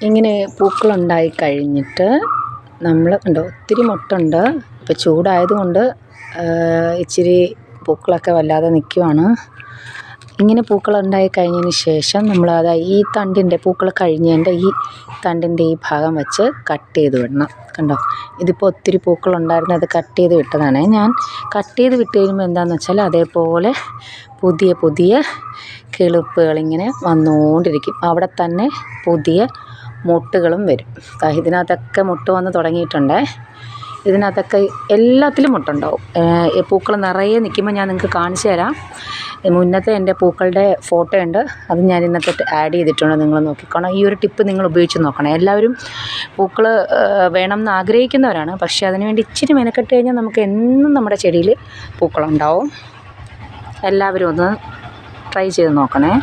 ഇങ്ങനെ പൂക്കളുണ്ടായി കഴിഞ്ഞിട്ട് നമ്മൾ ഉണ്ടോ ഒത്തിരി മൊട്ടുണ്ട്. ഇപ്പോൾ ചൂടായതുകൊണ്ട് ഇച്ചിരി പൂക്കളൊക്കെ വല്ലാതെ നിൽക്കുവാണ്. ഇങ്ങനെ പൂക്കളുണ്ടായി കഴിഞ്ഞതിന് ശേഷം നമ്മളത് ഈ തണ്ടിൻ്റെ പൂക്കൾ കഴിഞ്ഞതിൻ്റെ ഈ തണ്ടിൻ്റെ ഈ ഭാഗം വെച്ച് കട്ട് ചെയ്ത് വിടണം. കണ്ടോ, ഇതിപ്പോൾ ഒത്തിരി പൂക്കളുണ്ടായിരുന്നു, അത് കട്ട് ചെയ്ത് വിട്ടതാണ്. ഞാൻ കട്ട് ചെയ്ത് വിട്ട് കഴിയുമ്പോൾ എന്താണെന്ന് വെച്ചാൽ അതേപോലെ പുതിയ പുതിയ കിളിപ്പുകളിങ്ങനെ വന്നുകൊണ്ടിരിക്കും. അവിടെ തന്നെ പുതിയ മൊട്ടുകളും വരും. ഇതിനകത്തൊക്കെ മൊട്ട് വന്ന് തുടങ്ങിയിട്ടുണ്ട്. ഇതിനകത്തൊക്കെ എല്ലാത്തിലും മൊട്ടുണ്ടാവും. പൂക്കൾ നിറയെ നിൽക്കുമ്പോൾ ഞാൻ നിങ്ങൾക്ക് കാണിച്ചു തരാം. മുന്നത്തെ എൻ്റെ പൂക്കളുടെ ഫോട്ടോ ഉണ്ട്, അത് ഞാൻ ഇന്നത്തെ ആഡ് ചെയ്തിട്ടുണ്ട്. നിങ്ങൾ നോക്കിക്കോണം. ഈ ഒരു ടിപ്പ് നിങ്ങൾ ഉപയോഗിച്ച് നോക്കണം. എല്ലാവരും പൂക്കൾ വേണമെന്ന് ആഗ്രഹിക്കുന്നവരാണ്, പക്ഷേ അതിനുവേണ്ടി ഇച്ചിരി മെനക്കെട്ട് കഴിഞ്ഞാൽ നമുക്ക് എന്നും നമ്മുടെ ചെടിയിൽ പൂക്കളുണ്ടാവും. എല്ലാവരും ഒന്ന് ട്രൈ ചെയ്ത് നോക്കണേ.